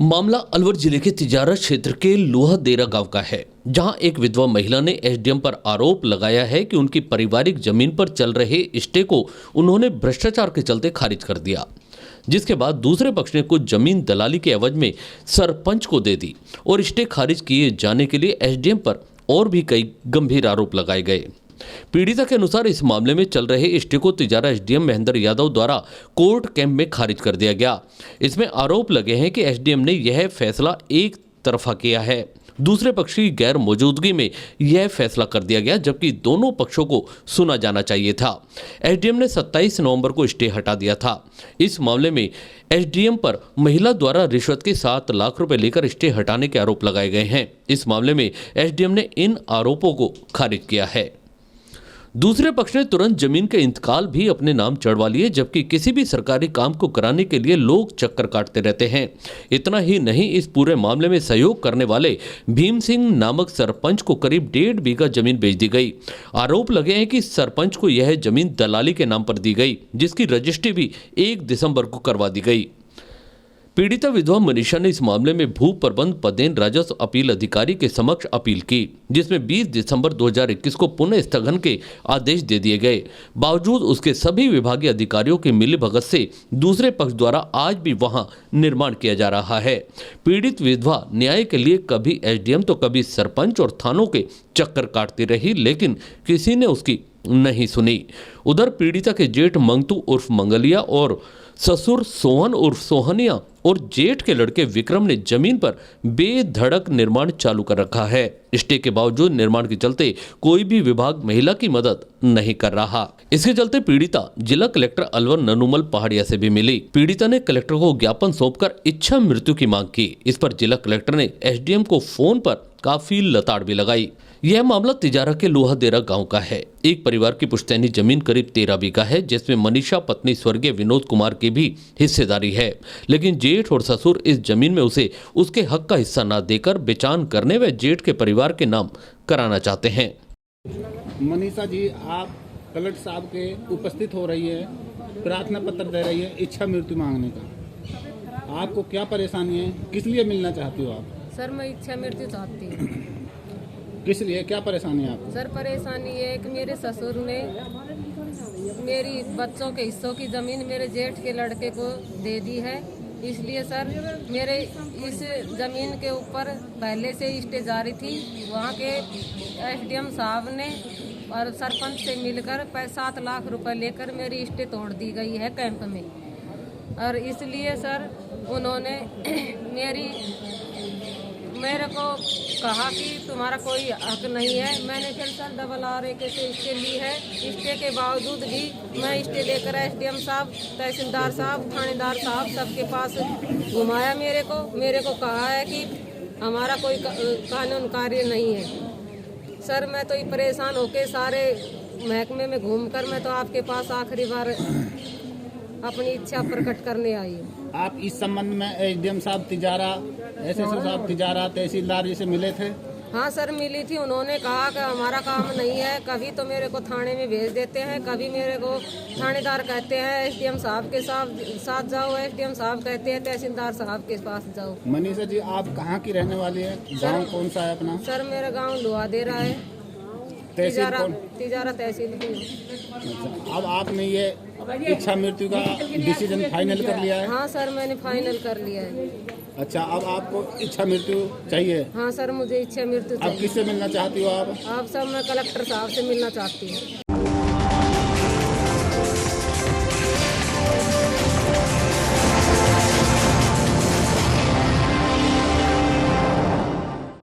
मामला अलवर जिले के तिजारत क्षेत्र के लोहादेरा गांव का है, जहां एक विधवा महिला ने एसडीएम पर आरोप लगाया है कि उनकी पारिवारिक जमीन पर चल रहे स्टे को उन्होंने भ्रष्टाचार के चलते खारिज कर दिया, जिसके बाद दूसरे पक्ष ने कुछ जमीन दलाली के एवज में सरपंच को दे दी और स्टे खारिज किए जाने के लिए एसडीएम पर और भी कई गंभीर आरोप लगाए गए। पीड़िता के अनुसार इस मामले में चल रहे स्टे को तिजारा एसडीएम महेंद्र यादव द्वारा कोर्ट कैंप में खारिज कर दिया गया। इसमें आरोप लगे हैं कि एसडीएम ने यह फैसला एक तरफा किया है, दूसरे पक्ष की गैर मौजूदगी में यह फैसला कर दिया गया, जबकि दोनों पक्षों को सुना जाना चाहिए था। एसडीएम ने 27 नवंबर को स्टे हटा दिया था। इस मामले में एसडीएम पर महिला द्वारा रिश्वत के 7 लाख रुपए लेकर स्टे हटाने के आरोप लगाए गए हैं। इस मामले में एसडीएम ने इन आरोपों को खारिज किया है। दूसरे पक्ष ने तुरंत जमीन के इंतकाल भी अपने नाम चढ़वा लिए, जबकि किसी भी सरकारी काम को कराने के लिए लोग चक्कर काटते रहते हैं। इतना ही नहीं, इस पूरे मामले में सहयोग करने वाले भीम सिंह नामक सरपंच को करीब 1.5 बीघा जमीन बेच दी गई। आरोप लगे हैं कि सरपंच को यह जमीन दलाली के नाम पर दी गई, जिसकी रजिस्ट्री भी 1 दिसंबर को करवा दी गई। पीड़िता विधवा मनीषा ने इस मामले में भू प्रबंध पदेन राजस्व अपील अधिकारी के समक्ष अपील की, जिसमें 20 दिसंबर 2021 को पुनः स्थगन के आदेश दे दिए गए। बावजूद उसके सभी विभागीय अधिकारियों की मिलीभगत से दूसरे पक्ष द्वारा आज भी वहां निर्माण किया जा रहा है। पीड़ित विधवा न्याय के लिए कभी एसडीएम तो कभी सरपंच और थानों के चक्कर काटती रही, लेकिन किसी ने उसकी नहीं सुनी। उधर पीड़िता के जेठ मंगतू उर्फ मंगलिया और ससुर सोहन उर्फ सोहनिया और जेठ के लड़के विक्रम ने जमीन पर बेधड़क निर्माण चालू कर रखा है। स्टे के बावजूद निर्माण के चलते कोई भी विभाग महिला की मदद नहीं कर रहा। इसके चलते पीड़िता जिला कलेक्टर अलवर ननुमल पहाड़िया से भी मिली। पीड़िता ने कलेक्टर को ज्ञापन सौंपकर इच्छा मृत्यु की मांग की। इस पर जिला कलेक्टर ने एसडीएम को फोन पर काफी लताड़ भी लगाई। यह मामला तिजारा के लोहादेरा गांव का है। एक परिवार की पुश्तैनी जमीन करीब 13 बीघा है, जिसमें मनीषा पत्नी स्वर्गीय विनोद कुमार की भी हिस्सेदारी है, लेकिन जेठ और ससुर इस जमीन में उसे उसके हक का हिस्सा न देकर बेचान करने व जेठ के परिवार के नाम कराना चाहते हैं। मनीषा जी, आप कलेक्टर साहब के उपस्थित हो रही है, प्रार्थना पत्र दे रही है इच्छा मृत्यु मांगने का। आपको क्या परेशानी है, किस लिए मिलना चाहती हो आप? सर, मैं इच्छा मृत्यु चाहती हूँ। किस लिए, क्या परेशानी है आपको? सर, परेशानी है कि मेरे ससुर ने मेरी बच्चों के हिस्सों की ज़मीन मेरे जेठ के लड़के को दे दी है। इसलिए सर, मेरे इस ज़मीन के ऊपर पहले से स्टे जारी थी। वहाँ के एसडीएम साहब ने और सरपंच से मिलकर 7 लाख रुपए लेकर मेरी स्टे तोड़ दी गई है कैंप में। और इसलिए सर, उन्होंने मेरे को कहा कि तुम्हारा कोई हक नहीं है। मैंने फिर सर डबल RA से स्टे ली है। स्टे के बावजूद भी मैं स्टे लेकर एसडीएम साहब, तहसीलदार साहब, थानेदार साहब सबके पास घुमाया। मेरे को कहा है कि हमारा कोई कानून कार्य नहीं है। सर, मैं तो परेशान होके सारे महकमे में घूमकर मैं तो आपके पास आखिरी बार अपनी इच्छा प्रकट करने आई हूँ। आप इस संबंध में एसडीएम साहब तिजारा, एसएसओ साहब तिजारा, तहसीलदार जी से मिले थे? हाँ सर, मिली थी। उन्होंने कहा कि हमारा काम नहीं है। कभी तो मेरे को थाने में भेज देते हैं, कभी मेरे को थानेदार कहते हैं एसडीएम साहब के साथ जाओ, एसडीएम साहब कहते हैं तहसीलदार साहब के पास जाओ। मनीषा जी, आप कहाँ की रहने वाली है? गाँव कौन सा है अपना? सर, मेरा गाँव लोहादेरा है, तिजारा तहसील की। अच्छा, अब आपने ये इच्छा मृत्यु का डिसीजन फाइनल कर लिया है? हाँ सर, मैंने फाइनल कर लिया है। अच्छा, अब आपको इच्छा मृत्यु चाहिए? हाँ सर, मुझे इच्छा मृत्यु चाहिए। अब किससे मिलना चाहती हो आप? आप सब, मैं कलेक्टर साहब से मिलना चाहती हूँ।